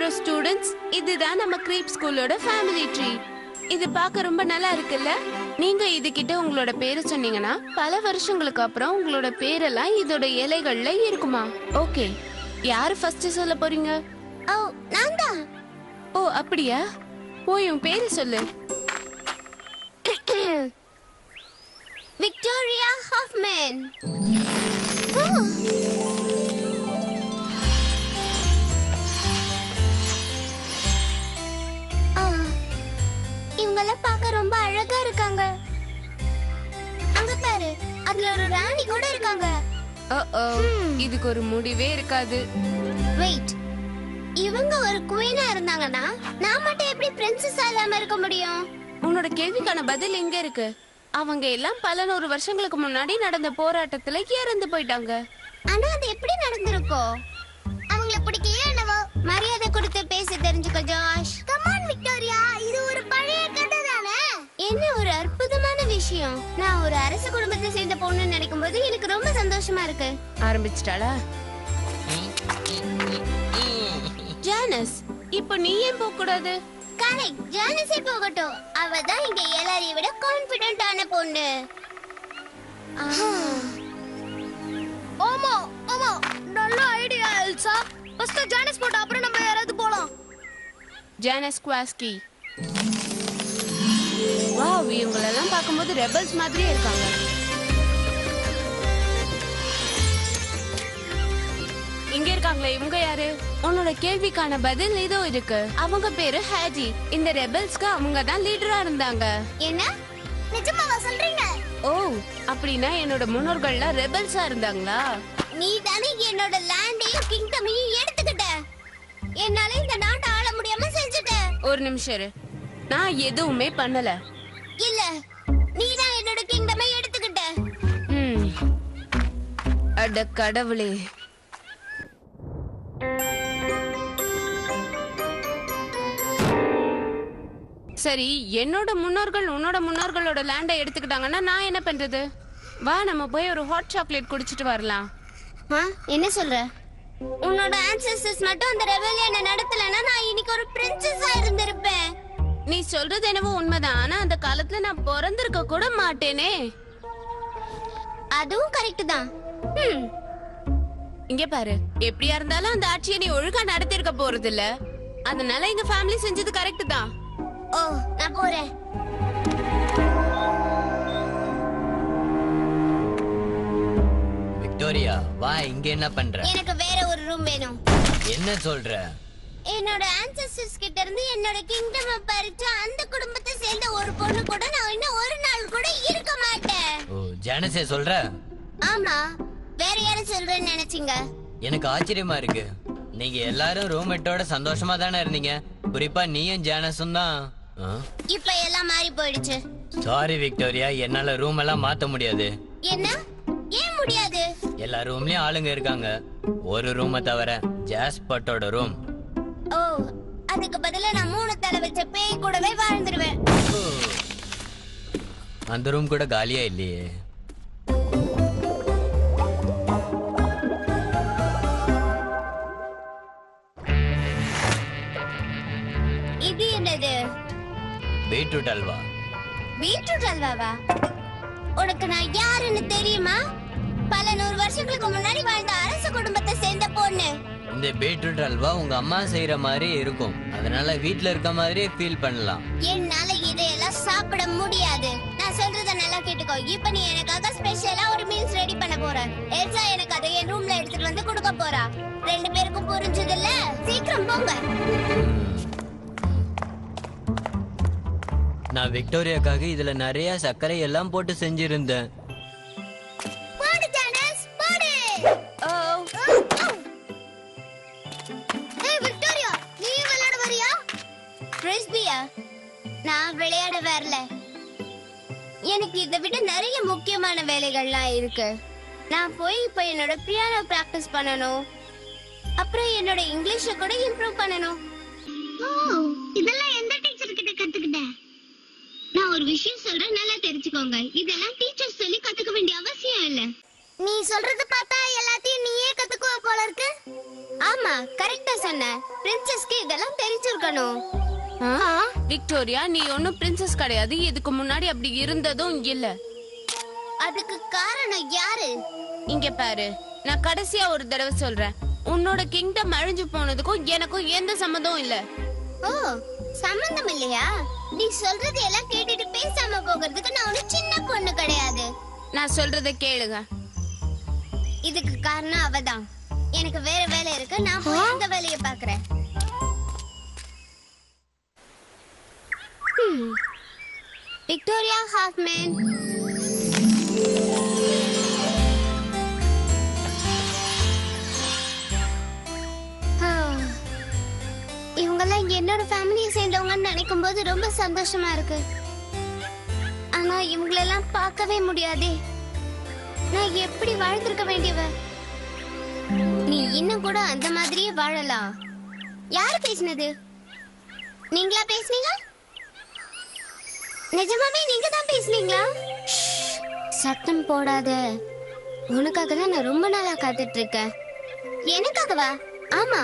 அப்புறம் ஸ்டூடண்ட்ஸ், இதுதான் நம்ம கிரீப் ஸ்கூலோட ஃபேமிலி ட்ரீ. இது பார்க்க ரொம்ப நல்லா இருக்குல்ல? நீங்க இதுகிட்ட உங்களோட பேரு சொன்னீங்கன்னா பல வருஷங்களுக்கு அப்புறம் உங்களோட பேரெல்லாம் இதோட இலைகள்ல இருக்குமா? ஓகே, யாரு ஃபர்ஸ்ட் சொல்ல போறீங்க? ஓ, நான் தான். ஓ அப்படியா? போய் உன் பேரு சொல்லு. Victoria Hofmann. இவங்கள பார்க்க ரொம்ப அழகா இருக்காங்க. அங்க பாரு, அதுல ஒரு ராணி கூட இருக்காங்க. இதுக்கு ஒரு முடிவே இருக்காது. வெயிட், இவங்க ஒரு குயினா இருந்தாங்கன்னா நான் மட்டும் எப்படி பிரின்சஸா இல்லாம இருக்க முடியும்? உன்னோட கேள்விக்கான பதில் எங்க இருக்கு. அவங்க எல்லாம் பல 100 வருஷங்களுக்கு முன்னாடி நடந்த போராட்டத்துல இறந்து போயிட்டாங்க. ஆனா அது எப்படி நடந்திருக்கும்? அவங்கள பிடிக்கலையா என்னவோ? மரியாதை கொடுத்து பேச தெரிஞ்சுக்கோ ஜாஷ். கம் ஆன் விக்டோரியா, இது ஒரு பழைய கதை தானே. என்ன ஒரு அற்புதமான விஷயம். நான் ஒரு அரச குடும்பத்தை சேர்ந்த பொண்ணுன்னு நினைக்கும் போது எனக்கு ரொம்ப சந்தோஷமா இருக்கு. ஆரம்பிச்சிட்டாளா? ஜானஸ், இப்போ நீ ஏன் போக கூடாது? கரெக்ட், ஜானஸே போகட்டும். அவ தான் இங்க எல்லாரையும் விட கான்ஃபிடென்ட்டான பொண்ணு. ஆமா ஆமா, நல்ல ஐடியா எல்சா. ஃபர்ஸ்ட் ஜானஸ் போட்டு அப்புறம் நம்ம யாராவது போலாம். ஜானஸ் குவாஸ்கி. வாவ், இவங்களெல்லாம் பார்க்கும்போது ரெபல்ஸ் மாதிரியே இருக்காங்க. இங்க இருக்காங்களே, இவங்க யாரு? உன்னோட கேள்விக்கான பதில் இதோ இருக்கு. அவங்க பேரு ஹேஜி. இந்த ரெபல்ஸ்க்கு அவங்க தான் லீடரா இருந்தாங்க. என்ன நிஜமாவா சொல்றீங்க? ஓ, அப்படின்னா என்னோட முன்னோர்கள்லாம் ரெபல்ஸா இருந்தாங்களா? நீ தானே என்னோட லேண்டையும் கிங்டமையும் எடுத்துக்கிட்ட. என்னால இந்த நாட்டை ஆள முடியாம செஞ்சுட்ட. ஒரு நிமிஷம் இரு, நான் எதுவுமே பண்ணல. இல்ல, நீ தான் என்னோட கிங்டமை எடுத்துக்கிட்ட. அட கடவுளே. சரி, என்னோட முன்னோர்கள் உன்னோட முன்னோர்களோட லேண்டை எடுத்துக்கிட்டாங்கன்னா நான் என்ன பண்றது? வா, நம்ம போய் ஒரு ஹாட் சாக்லேட் குடிச்சிட்டு வரலாம். என்ன சொல்ற? உன்னோட ஆன்செஸ்டர்ஸ் மட்டும் அந்த ரெபெலியனை நடத்தலனா நான் இன்னைக்கு ஒரு பிரின்சஸா இருந்திருப்பேன். நீ சொல்றது என்னவோ உண்மைதான், ஆனா அந்த காலத்துல நான் பிறந்திருக்க கூட மாட்டேனே. அதுவும் கரெக்ட் தான். இங்க பாரு, எப்படியா இருந்தாலும் அந்த ஆட்சியை நீ ஒழுங்கா நடத்திருக்க போறது இல்ல. அதனால எங்க ஃபேமிலி செஞ்சது கரெக்ட் தான். ஓ, நான் போறேன். விக்டோரியா, வா. இங்க என்ன பண்ற? எனக்கு வேற ஒரு ரூம் வேணும். என்ன சொல்ற? என்னோட ஆன்செஸ்டர்ஸ் கிட்ட இருந்து என்னோட கிங்டம் பறிச்ச அந்த குடும்பத்தை சேர்ந்த ஒரு பொண்ணு கூட நான் இன்னும் ஒரு நாள் கூட இருக்க மாட்டேன். ஓ, ஜானஸே சொல்ற? ஆமா, வேற யாரும் சொல்றேன்னு நினைச்சீங்க? எனக்கு ஆச்சரியமா இருக்கு. நீங்க எல்லாரும் ரூம்மேட்டோட சந்தோஷமா தானே இருந்தீங்க. குறிப்பா நீயும் ஜானஸும் தான். இப்ப எல்லாம் மாறி போயிடுச்சு. சாரி விக்டோரியா, என்னால ரூம் எல்லாம் மாத்த முடியாது. என்ன? ஏன் முடியாது? எல்லா ரூம்லயும் ஆளுங்க இருக்காங்க. ஒரு ரூமை தவிர, ஜாஸ்பட்டோட ரூம். ஓ, அதுக்கு பதிலா நான் 3 தலை வச்ச பேய் கூடவே வாழ்ந்துருவேன். அந்த ரூம் கூட காலியா இல்லையே. இது என்னது? பீட்ரூட் அல்வா. பீட்ரூட் அல்வாவா? உனக்கு நான் யாருன்னு தெரியுமா? பல 100 வருஷங்களுக்கு முன்னாடி வாழ்ந்த அரச குடும்பத்தை சேர்ந்த பொண்ணு. இந்த பீட்ரூட் அல்வா உங்க அம்மா செய்யற மாதிரி இருக்கும். அதனால வீட்ல இருக்க மாதிரியே ஃபீல் பண்ணலாம். என்னால இதையெல்லாம் சாப்பிட முடியாது. நான் சொல்றத நல்லா கேட்டுக்கோ. இப்ப நீ எனக்காக ஸ்பெஷலா ஒரு மீல்ஸ் ரெடி பண்ண போற. எல்சா எனக்கு அதை என் ரூம்ல எடுத்துட்டு வந்து கொடுக்க போறா. 2 பேருக்கும் புரிஞ்சதில்ல? சீக்கிரம் போங்க. நான் விக்டோரியாக்காக இதுல நிறைய சர்க்கரை எல்லாம் போட்டு செஞ்சிருந்தேன். போடு ஜானஸ், போடு. ஏய் விக்டோரியா, நீ விளையாட வரியா? ஃப்ரிஸ்பியா? நான் விளையாட வரல. எனக்கு இதை விட நிறைய முக்கியமான வேலைகள்லாம் இருக்கு. நான் போய் இப்ப என்னோட பியானோ பிராக்டிஸ் பண்ணணும். அப்புறம் என்னோட இங்கிலீஷை கூட இம்ப்ரூவ் பண்ணணும். இதெல்லாம் எந்த டீச்சர் கிட்ட கத்துக்கிட்ட? நான் ஒரு விஷயம் சொல்றேன், நல்லா தெரிஞ்சுக்கோங்க. இதெல்லாம் டீச்சர் சொல்லி கத்துக்க வேண்டிய அவசியம் இல்ல. நீ சொல்றது பார்த்தா எல்லாத்தையும் நீயே கத்துக்குவ போல இருக்கு. ஆமா, கரெக்ட்டா சொன்ன பிரின்சஸ்க்கு இதெல்லாம் தெரிஞ்சிருக்கணும். விக்டோரியா, நீ ஒன்னும் பிரின்சஸ் கிடையாது. இதுக்கு முன்னாடி அப்படி இருந்ததும் இல்ல. அதுக்கு காரணம் யாரு? இங்க பாரு, நான் கடைசியா ஒரு தடவை சொல்றேன், உன்னோட கிங்டம் அழிஞ்சு போனதுக்கும் எனக்கும் எந்த சம்மந்தம் இல்ல. ஓ, சம்பந்தம் இல்லையா? நீ சொல்றது எல்லாம் கேட்டுட்டு பேசாம போகிறதுக்கு நான் ஒரு சின்ன பொண்ணு கிடையாது. நான் சொல்றத கேளுங்க. இதுக்கு காரணம் அவதான். எனக்கு வேற வேலை இருக்கு, நான் போய் அந்த வேலையை பாக்குறேன். விக்டோரியா ஹாஃப்மேன், இவங்கெல்லாம் என்னோட ஃபேமிலியை சேர்ந்தவங்கன்னு நினைக்கும் போது ரொம்ப சந்தோஷமா இருக்கு. ஆனா இவங்களெல்லாம் பார்க்கவே முடியாதே. நான் எப்படி வாழ்ந்திருக்க வேண்டியவ? நீ இன்னும் கூட அந்த மாதிரியே வாழலாம். யாரு பேசினது? நீங்களா பேசுனீங்க? நிஜமாவே நீங்க தான் பேசுனீங்களா? சத்தம் போடாத. உனக்காக தான் நான் ரொம்ப நாளா காத்துட்டு இருக்கேன். எனக்காகவா? ஆமா,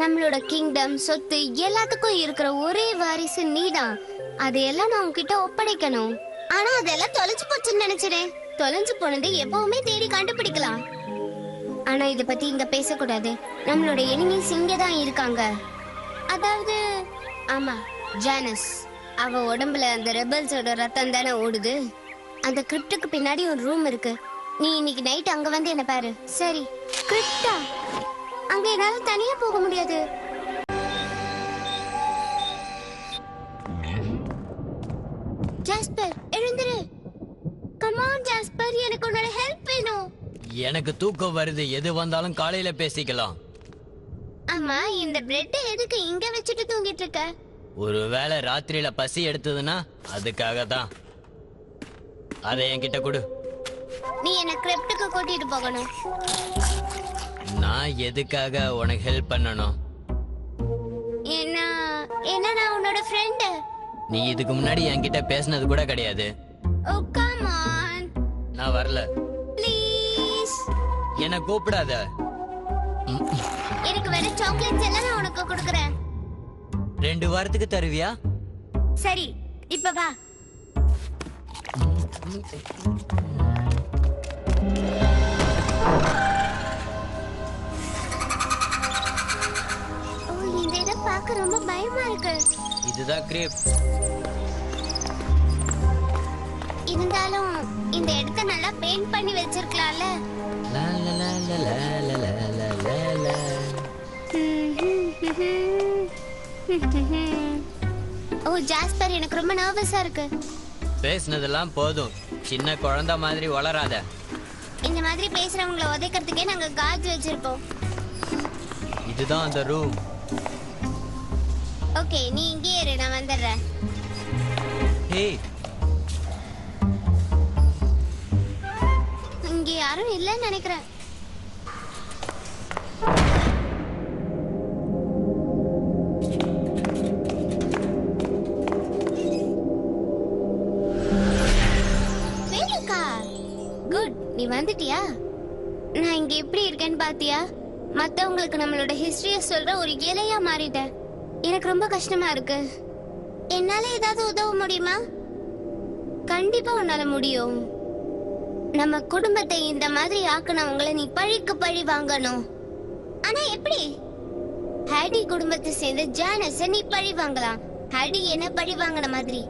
நம்மளோட கிங்டம், சொத்து எல்லாத்துக்கும் இருக்கிற ஒரே வாரிசு நீதான். அதையெல்லாம் நான் உன்கிட்ட ஒப்படைக்கணும். ஆனா அதெல்லாம் தொலைஞ்சு போச்சுன்னு நினைச்சிட்டேன். தொலைஞ்சு போனது எப்பவுமே தேடி கண்டுபிடிக்கலாம். ஆனா இத பத்தி இங்க பேசக்கூடாது. நம்மளோட எனிமீஸ் இங்க தான் இருக்காங்க. அதாவது ஆமா, ஜானஸ். அவ உடம்புல அந்த ரெபல்ஸோட ரத்தம் தானே ஓடுது. அந்த கிரிப்டுக்கு பின்னாடி ஒரு ரூம் இருக்கு. நீ இன்னைக்கு நைட் அங்க வந்து என்ன பாரு. சரி. கிரிப்டா? அங்க என்னால தனியா போக முடியாது. ஜாஸ்பர், எழுந்திரு. கம் ஆன் ஜாஸ்பர், எனக்கு உன்னோட ஹெல்ப் வேணும். எனக்கு தூக்கம் வருது. எது வந்தாலும் காலையில பேசிக்கலாம். அம்மா, இந்த பிரெட் எதுக்கு இங்க வச்சுட்டு தூங்கிட்டு இருக்க? ஒருவேளை ராத்திரியில பசி எடுத்ததுன்னா அதுக்காக தான். அதை என்கிட்ட கொடு. நீ என்ன கிரிப்டுக்கு கூட்டிட்டு போகணும். நான் எதுக்காக உனக்கு ஹெல்ப் பண்ணணும்? என்ன நான் உன்னோட ஃப்ரெண்ட். நீ இதுக்கு முன்னாடி என்கிட்ட பேசினது கூட கிடையாது. ஓ கம் ஆன். நான் வரல. ப்ளீஸ். என்ன கூப்பிடாத. எனக்கு வேற சாக்லேட்ஸ் எல்லாம் நான் உனக்கு கொடுக்கறேன். 2 வாரத்துக்கு தருவியா? சரி, இப்ப வா. ஓ, இந்த இடம் பார்க்க ரொம்ப பயமா இருக்கு. இதுதான் கிரேப். இருந்தாலும் இந்த இடத்தை நல்லா பெயிண்ட் பண்ணி வச்சிருக்கலாம்ல. லா லா லா லா லா லா லா லா லா. ஓ ஜாஸ்பர், எனக்கு ரொம்ப நர்வஸா இருக்கு. பேசினதெல்லாம் போதும். சின்ன குழந்தை மாதிரி வளராத. இந்த மாதிரி பேசுறவங்கள உதைக்கிறதுக்கே நாங்க கார்ட்ஸ் வச்சிருப்போம். இதுதான் அந்த ரூம். ஓகே, நீ இங்கே இரு, நான் வந்துடுறேன். ஹே, இங்க யாரும் இல்லைன்னு நினைக்கிறேன். குட், நீ வந்துட்டியா? நான் இங்க எப்படி இருக்கேன்னு பாத்தியா? மத்தவங்களுக்கு நம்மளோட ஹிஸ்டரிய சொல்ற ஒரு இலையா மாறிட்டேன். எனக்கு ரொம்ப கஷ்டமா இருக்கு. என்னால ஏதாவது உதவ முடியுமா? கண்டிப்பா உன்னால முடியும். நம்ம குடும்பத்தை இந்த மாதிரி ஆக்குனவங்களை நீ பழிக்கு பழி வாங்கணும். ஆனா எப்படி? ஹேடி குடும்பத்தை சேர்ந்த ஜானஸ நீ பழி வாங்கலாம். ஹேடி என்ன பழி வாங்கின மாதிரி.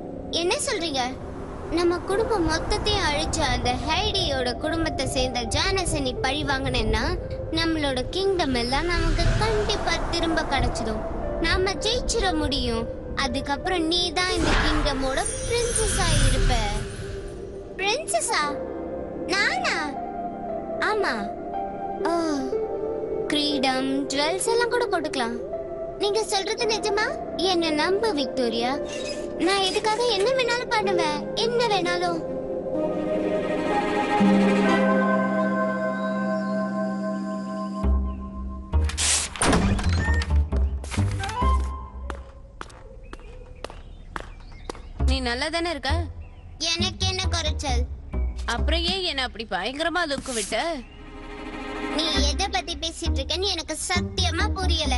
என்ன சொல்றீங்க? நம்ம குடும்பம் மொத்தத்தையும் அழிச்ச அந்த ஹைடியோட குடும்பத்தை சேர்ந்த ஜானஸ நீ பழி வாங்கினா நம்மளோட கிங்டம் எல்லாம் நமக்கு கண்டிப்பா திரும்ப கிடைச்சிடும். நாம ஜெயிச்சிட முடியும். அதுக்கப்புறம் நீ தான் இந்த கிங்டமோட பிரின்சஸா இருப்ப. பிரின்சஸா? நானா? ஆமா. ஓ, கிரீடம், ஜுவல்ஸ் எல்லாம் கூட போட்டுக்கலாம். நீங்க சொல்றது நிஜமா? என்ன நம்பு விக்டோரியா. நான் இதுக்காக என்ன வேணாலும் பண்ணுவேன். என்ன வேணாலும். நீ நல்லா தானே இருக்க? எனக்கு என்ன குறைச்சல்? அப்புறம் ஏன் என்ன அப்படி பயங்கரமா லுக்கு விட்ட? நீ எதை பத்தி பேசிட்டு இருக்கன்னு எனக்கு சத்தியமா புரியல.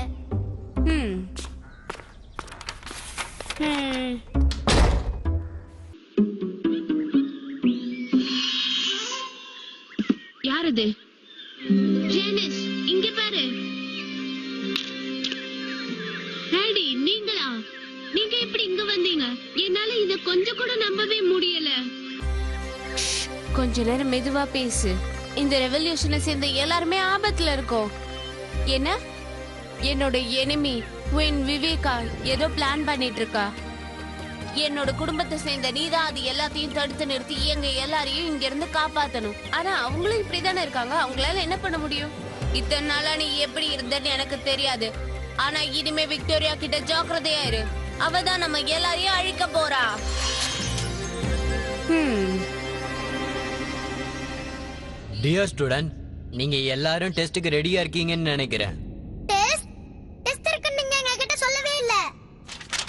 ம். ம். யார் அது? ஜேனிஸ், இங்க பாரு. டாடி, நீங்களா? நீங்க எப்படி இங்க வந்தீங்க? என்னால இத கொஞ்சம் கூட நம்பவே முடியல. கொஞ்ச நேரம் மெதுவா பேசு. இந்த ரெவல்யூஷனை சேர்ந்த எல்லாருமே ஆபத்துல இருக்கோம். என்ன? என்னோட எனிமி குயின் விவேகா ஏதோ பிளான் பண்ணிட்டு இருக்கா. என்னோட குடும்பத்தை சேர்ந்த நீதான் அது எல்லாத்தையும் தடுத்து நிறுத்தி எங்க எல்லாரையும் இங்க இருந்து காப்பாத்தணும். ஆனா அவங்களும் இப்படிதானே இருக்காங்க. அவங்களால என்ன பண்ண முடியும்? இத்தனை நாளா நீ எப்படி இருந்தன்னு எனக்கு தெரியாது. ஆனா இனிமே விக்டோரியா கிட்ட ஜாக்கிரதையா இரு. அவதான் நம்ம எல்லாரையும் அழிக்க போறா. டியர் ஸ்டூடெண்ட், நீங்க எல்லாரும் டெஸ்ட்டுக்கு ரெடியா இருக்கீங்கன்னு நினைக்கிறேன். டெஸ்ட் இருக்குன்னு நீங்க எங்ககிட்ட சொல்லவே இல்ல.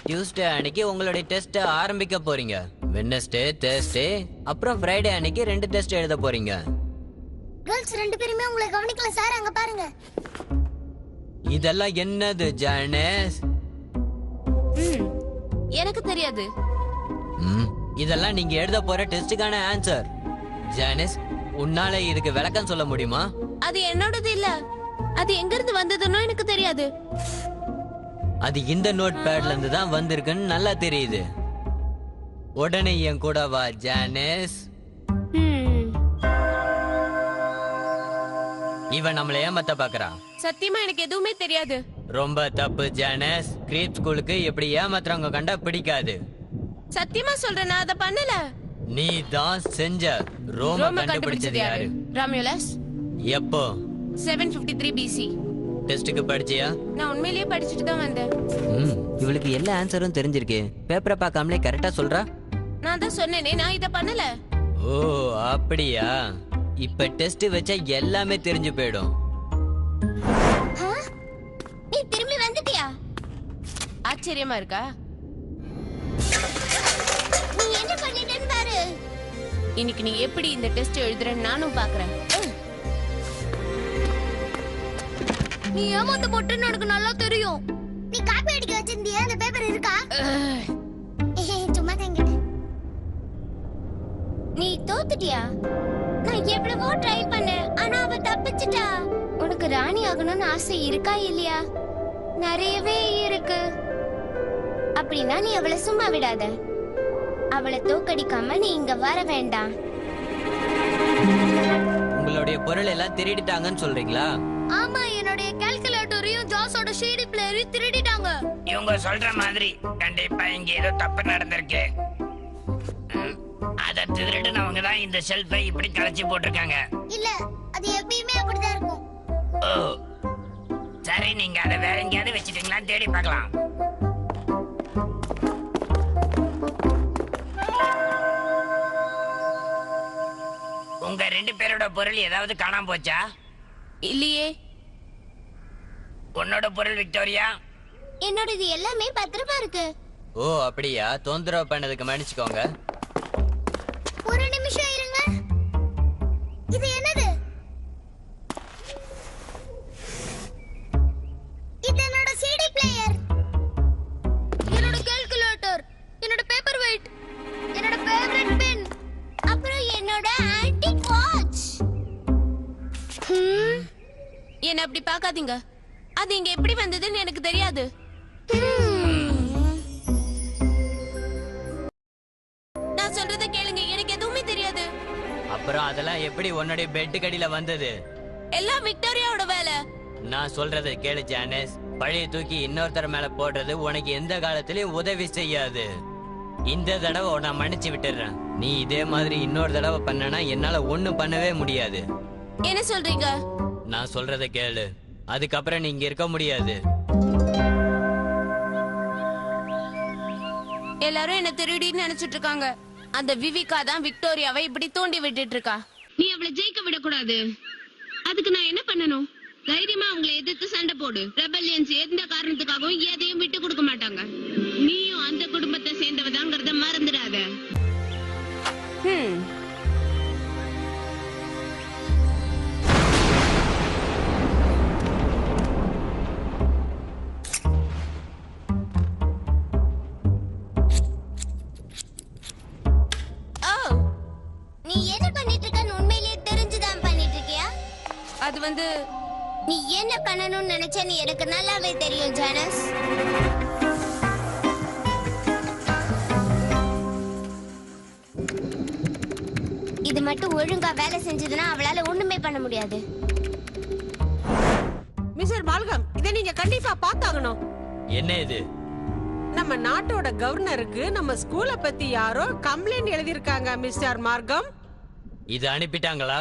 டியூஸ்டே அன்னைக்கு உங்களுடைய டெஸ்ட் ஆரம்பிக்க போறீங்க. வெட்னஸ்டே, தேர்ஸ்டே, அப்புறம் ஃப்ரைடே அன்னைக்கு 2 டெஸ்ட் எழுத போறீங்க. கேர்ள்ஸ் 2 பேருமே உங்களை கவனிக்கல சார். அங்க பாருங்க. இதெல்லாம் என்னது ஜானஸ்? எனக்கு தெரியாது. இதெல்லாம் நீங்க எழுத போற டெஸ்டுக்கான ஆன்சர். ஜானஸ், உன்னால இதுக்கு விளக்கம் சொல்ல முடியுமா? அது என்னோடது இல்ல. அது எங்க இருந்து வந்ததுன்னு எனக்கு தெரியாது. அது இந்த நோட் பேட்ல இருந்து தான் வந்திருக்குன்னு நல்லா தெரியுது. உடனே என் கூட வா ஜானஸ். இவன் நம்மள ஏமாத்த பாக்குறான். சத்தியமா எனக்கு எதுவுமே தெரியாது. ரொம்ப தப்பு ஜானஸ். கிரீப் ஸ்கூலுக்கு எப்படி ஏமாத்துறவங்க கண்டா பிடிக்காது. சத்தியமா சொல்றேன், நான் அதை பண்ணல. நீ தான் செஞ்ச. ரோம கண்டுபிடிச்சது யாரு? ராமியோலஸ். எப்போ? 753 BC. டெஸ்டுக்கு படிச்சியா? நான் உண்மையிலேயே படிச்சுட்டு தான் வந்தேன். இவளுக்கு எல்லா ஆன்சரும் தெரிஞ்சிருக்கு. பேப்பரை பார்க்காமலே கரெக்டா சொல்றா. நான் தான் சொன்னேனே, நான் இத பண்ணல. ஓ அப்படியா? இப்ப டெஸ்ட் வச்சா எல்லாமே தெரிஞ்சு போயிடும். நீ திரும்பி வந்துட்டியா? ஆச்சரியமா இருக்கா? நீ என்ன பண்ணிட்டேன்னு பாரு. இன்னைக்கு நீ எப்படி இந்த டெஸ்ட் எழுதுறன்னு நானும் பாக்குறேன். நீ ஏமாத்த போட்டுன்னு எனக்கு நல்லா தெரியும். நீ காப்பி அடிக்க வச்சிருந்தியா? அந்த பேப்பர் இருக்கா? சும்மா தங்கிட்டேன். நீ தோத்துட்டியா? நான் எவ்வளவோ ட்ரை பண்ணேன், ஆனா அவ தப்பிச்சிட்டா. உனக்கு ராணி ஆகணும்னு ஆசை இருக்கா இல்லையா? நிறையவே இருக்கு. அப்படின்னா நீ அவளை சும்மா விடாத. அவளை தோக்கடிக்காம நீ இங்க வர வேண்டாம். உங்களுடைய பொருள் எல்லாம் திருடிட்டாங்கன்னு சொல்றீங்களா? ஆமா, என்னுடைய கால்குலேட்டரையும் ஜாஸோட ஷீடி பிளேயரையும் திருடிட்டாங்க. இவங்க சொல்ற மாதிரி கண்டிப்பா இங்க ஏதோ தப்பு நடந்திருக்கு. அத திருடுனவங்க தான் இந்த ஷெல்ஃபை இப்படி கலைச்சு போட்டிருக்காங்க. இல்ல, அது எப்பயுமே அப்படிதான் இருக்கும். ஓ சரி, நீங்க அதை வேற எங்கேயாவது வச்சிட்டீங்களான்னு தேடி பார்க்கலாம். உங்க 2 பேரோட பொருள் ஏதாவது காணாம போச்சா? இல்லையே. உன்னோட பொருள் விக்டோரியா? என்னோடது எல்லாமே பத்திரமா இருக்கு. ஓ அப்படியா? தொந்தரவு பண்ணதுக்கு மன்னிச்சுக்கோங்க. ஒரு நிமிஷம் இருங்க. இது என்னது? இது என்னோட சிடி பிளேயர். என்னோட கால்குலேட்டர், என்னோட பேப்பர் வெயிட், என்னோட ஃபேவரட் பென், அப்புறம் என்னோட ஆன்டிக் வாட்ச். என்ன அப்படி பார்க்காதீங்க. அது இங்க எப்படி வந்ததுன்னு எனக்கு தெரியாது. நான் சொல்றத கேளுங்க, எனக்கு எதுவுமே தெரியாது. அப்புறம் அதெல்லாம் எப்படி உன்னுடைய பெட்டு கடியில வந்தது? எல்லாம் விக்டோரியாவோட வேலை. நான் சொல்றதை கேளு ஜானஸ். பழைய தூக்கி இன்னொருத்தர் மேல போடுறது உனக்கு எந்த காலத்திலயும் உதவி செய்யாது. இந்த தடவை நான் மன்னிச்சு விட்டுறேன். நீ இதே மாதிரி இன்னொரு தடவை பண்ணனா என்னால ஒண்ணும் பண்ணவே முடியாது. என்ன சொல்றீங்க? நான் சொல்றதை கேளு. அதுக்கப்புறம் நீ இங்க இருக்க முடியாது. எல்லாரும் என்ன திருடின்னு நினைச்சிட்டு இருக்காங்க. அந்த விவிகா தான் விக்டோரியாவை இப்படி தூண்டி விட்டுட்டு இருக்கா. நீ அவளை ஜெயிக்க விடக்கூடாது. அதுக்கு நான் என்ன பண்ணணும்? தைரியமா அவங்களை எதிர்த்து சண்டை போடு. ரெபல்லியன்ஸ் எந்த காரணத்துக்காகவும் எதையும் விட்டு கொடுக்க மாட்டாங்க. நீயும் அந்த குடும்பத்தை சேர்ந்தவதாங்கிறத மறந்துடாத. அது வந்து நீ என்ன பண்ணணும்னு நினைச்சேன்னு எனக்கு நல்லாவே தெரியும் ஜானஸ். இது மட்டும் ஒழுங்கா வேலை செஞ்சதுன்னா அவளால ஒண்ணுமே பண்ண முடியாது. மிஸ்டர் மால்கம், இதை நீங்க கண்டிப்பா பார்த்தாகணும். என்ன இது? நம்ம நாட்டோட கவர்னருக்கு நம்ம ஸ்கூல பத்தி யாரோ கம்ப்ளைண்ட் எழுதிருக்காங்க மிஸ்டர் மார்க்கம். இது அனுப்பிட்டாங்களா?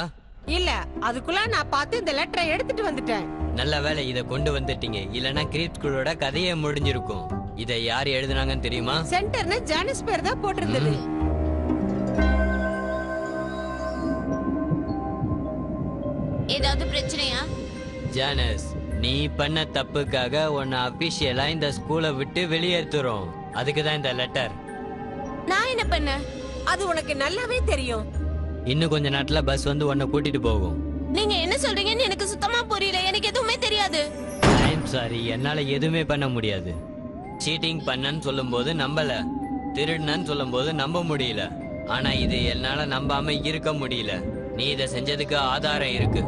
இல்ல, அதுக்குள்ள நான் பார்த்து இந்த லெட்டரை எடுத்துட்டு வந்துட்டேன். நல்ல வேலை இத கொண்டு வந்துட்டீங்க, இல்லனா கிரீப் ஸ்கூலோட கதையே முடிஞ்சிருக்கும். இதை யார் எழுதுனாங்கன்னு தெரியுமா? சென்டர்னு ஜானிஸ் பேர் தான் போட்டிருந்தது. ஏதாவது பிரச்சனையா? ஜானஸ், நீ பண்ண தப்புக்காக உன்னை அபிஷியலா இந்த ஸ்கூலை விட்டு வெளியேற்றுறோம். அதுக்கு தான் இந்த லெட்டர். நான் என்ன பண்ண? அது உனக்கு நல்லாவே தெரியும். இன்னும் கொஞ்ச நேரத்துல பஸ் வந்து உன்னை கூட்டிட்டு போகும். நீங்க என்ன சொல்றீங்கன்னு எனக்கு சுத்தமா புரியல. எனக்கு எதுவுமே தெரியாது. ஐம் சாரி, என்னால எதுவுமே பண்ண முடியாது. சீட்டிங் பண்ணன்னு சொல்லும்போது நம்பல, திருடுனன்னு சொல்லும்போது நம்ப முடியல. ஆனா இது என்னால நம்பாம இருக்க முடியல. நீ இதை செஞ்சதுக்கு ஆதாரம் இருக்கு.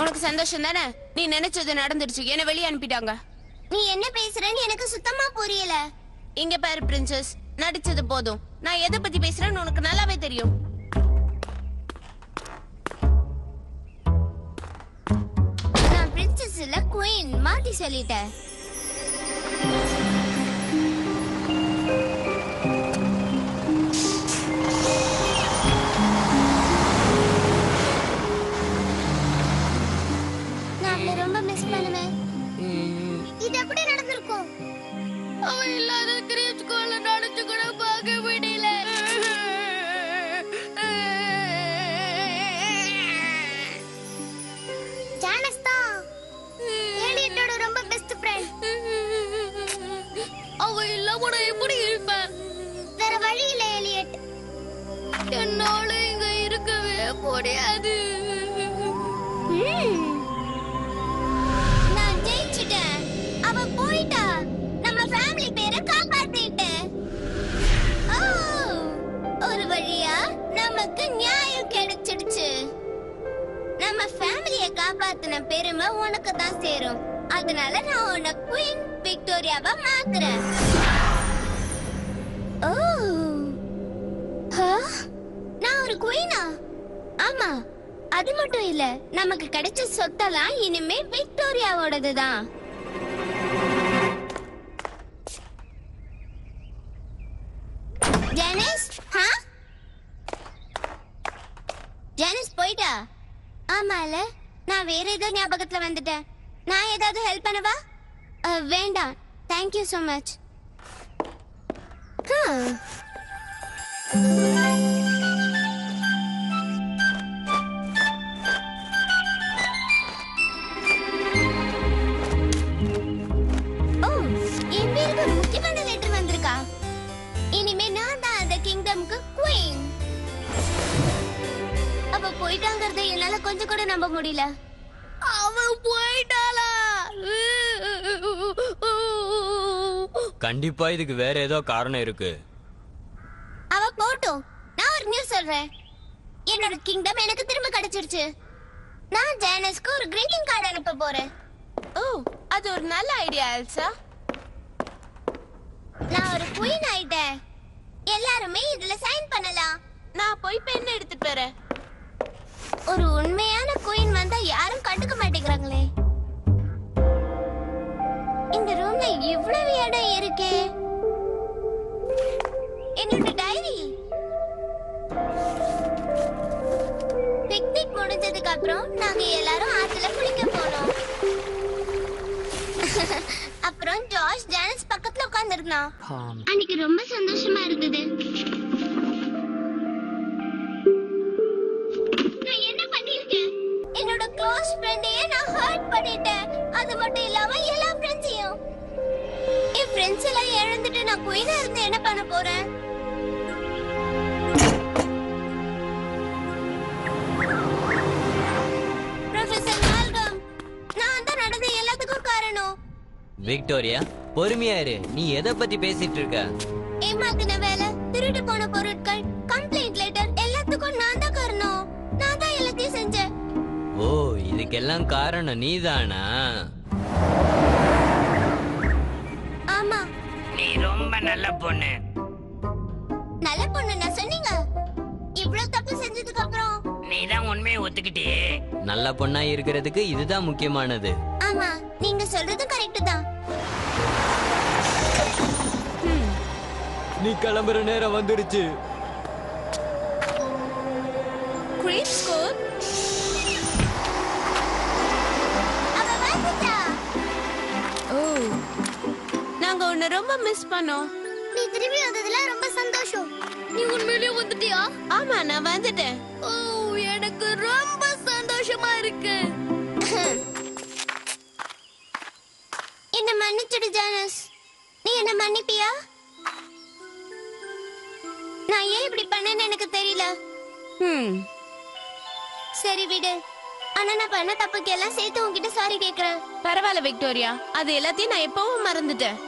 உனக்கு சந்தோஷம் தானே? நீ நினைச்சது நடந்துடுச்சு. என்ன வெளியே அனுப்பிட்டாங்க. நீ என்ன பேசுறன்னு எனக்கு சுத்தமா புரியல. இங்க பாரு பிரின்சஸ், நடிச்சது போதும். நான் எதை பத்தி பேசுறேன்னு உனக்கு நல்லாவே தெரியும். நான் பிரின்சஸ் இல்ல, குயின். மாத்தி சொல்லிட்டேன். நான் அவளை ரொம்ப மிஸ் பண்ணுவேன். இது எப்படி நடந்திருக்கும்? அவ இல்லாத கிரீப் ஸ்கூல்ல நடிச்சு கூட பார்க்க முடியல. ஜானஸ் தான் ஏலியட்டோட ரொம்ப பெஸ்ட் ஃப்ரெண்ட். அவ இல்லாம நான் எப்படி இருப்பேன்? வேற வழி இல்ல ஏலியட். என்னால இங்க இருக்கவே முடியாது. நான் ஜெயிச்சிட்டேன். அவ போயிட்டா. நம்ம ஃபேமிலி பேரை காப்பாத்திட்டேன். ஒரு வழியா நமக்கு நியாயம் கிடைச்சிடுச்சு. நம்ம ஃபேமிலியை காப்பாத்தின பெருமை உனக்கு தான் சேரும். அதனால நான் உன்னை குயின் விக்டோரியாவா மாத்துறேன். ஓ, நான் ஒரு குயினா? ஆமா, அது மட்டும் இல்ல, நமக்கு கிடைச்ச சொத்தெல்லாம் இனிமே விக்டோரியாவோடது தான். ஜானிஸ், ஜானிஸ் போயிட்டா? ஆமால, நான் வேற ஏதோ ஞாபகத்துல வந்துட்டேன். நான் ஏதாவது ஹெல்ப் பண்ணவா? வேண்டாம், தேங்க்யூ so மச். என் பேருக்கு முக்கியமான லெட்டர் வந்திருக்கா. இனிமே நான் தான் அந்த கிங்டம்க்கு குயின். அவ போயிட்டாங்கறத என்னால கொஞ்சம் கூட நம்ப முடியல. அவ போயிட்டாளா? கண்டிப்பா இதுக்கு வேற ஏதோ காரணம் இருக்கு. அவ போட்டும், நான் ஒரு நியூஸ் சொல்றேன். என்னோட கிங்டம் எனக்கு திரும்ப கிடைச்சிருச்சு. நான் ஜானஸ்க்கு ஒரு கிரீட்டிங் கார்டு அனுப்ப போறேன். ஓ, அது ஒரு நல்ல ஐடியா எல்சா. நான் ஒரு குயின் ஆயிட்டேன். எல்லாருமே இதுல சைன் பண்ணலாம். நான் போய் பென் எடுத்துட்டு வரேன். ஒரு உண்மையான குயின் வந்தா யாரும் கண்டுக்க மாட்டேங்கிறாங்களே. இந்த ரூம்ல இவ்வளவு இடம் இருக்கே. என்னோட டைரி. பிக்னிக் முடிஞ்சதுக்கு அப்புறம் நாங்க எல்லாரும் ஆத்துல குளிக்க போனோம். அப்புறம் ஜார்ஜ் ஜானஸ் பக்கத்துல உட்கார்ந்திருந்தான். அன்னைக்கு ரொம்ப சந்தோஷமா இருந்தது. நான் என்ன பண்ணிருக்கேன்? என்னோட க்ளோஸ் ஃப்ரெண்டையே நான் ஹர்ட் பண்ணிட்டேன். அது மட்டும் இல்லாம எல்லா ஃப்ரெண்ட்ஸையும். என் ஃப்ரெண்ட்ஸ் எல்லாம் இழந்துட்டு நான் குயினா இருந்து என்ன பண்ண போறேன்? ப்ரொஃபசர் மால்கம், விக்டோரியா பொறுமையா இரு. நீ எதை பத்தி பேசிட்டு இருக்க? ஏமாத்தின வேலை, திருட்டு போன பொருட்கள், கம்ப்ளைண்ட் லெட்டர் எல்லாத்துக்கும் நான் தான் காரணம். நான் தான் எல்லாத்தையும் செஞ்சேன். ஓ, இதுக்கெல்லாம் காரணம் நீதானா? ஆமா, நீ ரொம்ப நல்ல பொண்ணு. நல்ல பொண்ணு நான் சொன்னீங்க. இவ்வளவு தப்பு செஞ்சதுக்கு அப்புறம் நீ தான் உண்மையை ஒத்துக்கிட்டியே. நல்ல பொண்ணா இருக்கிறதுக்கு இதுதான் முக்கியமானது. ஆமா, நீங்க சொல்றது கரெக்ட் தான். நீ கிளம்புற நேரம் வந்துடுச்சு. கிரீப் ஸ்கூல் அவ வந்துட்டா. ஓ, நாங்க உன்னை ரொம்ப மிஸ் பண்ணோம். நீ திரும்பி வந்ததுல ரொம்ப சந்தோஷம். நீ உண்மையிலேயே வந்துட்டியா? ஆமா, நான் வந்துட்டேன். ஓ, எனக்கு ரொம்ப சந்தோஷமா இருக்கு. என்ன மன்னிச்சிடு ஜானஸ். நீ என்ன மன்னிப்பியா? நான் ஏன் இப்படி பண்ணேன்னு எனக்கு தெரியல. சரி விடு. ஆனா நான் பண்ண தப்புக்கு எல்லாம் சேர்த்து உன்கிட்ட சாரி கேக்குறேன். பரவாயில்ல விக்டோரியா, அது எல்லாத்தையும் நான் எப்பவும் மறந்துட்டேன்.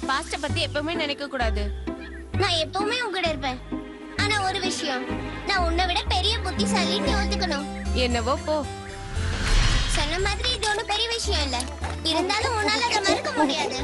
பாஸ்ட பத்தி எப்பவுமே நினைக்க கூடாது. நான் எப்பவுமே உன்கிட்ட இருப்பேன். ஆனா ஒரு விஷயம், நான் உன்னை விட பெரிய புத்திசாலின்னு நீ ஒத்துக்கணும். என்னவோ போ. சொன்ன மாதிரி இது ஒண்ணும் பெரிய விஷயம் இல்ல. இருந்தாலும் உன்னால அதை மறக்க முடியாது.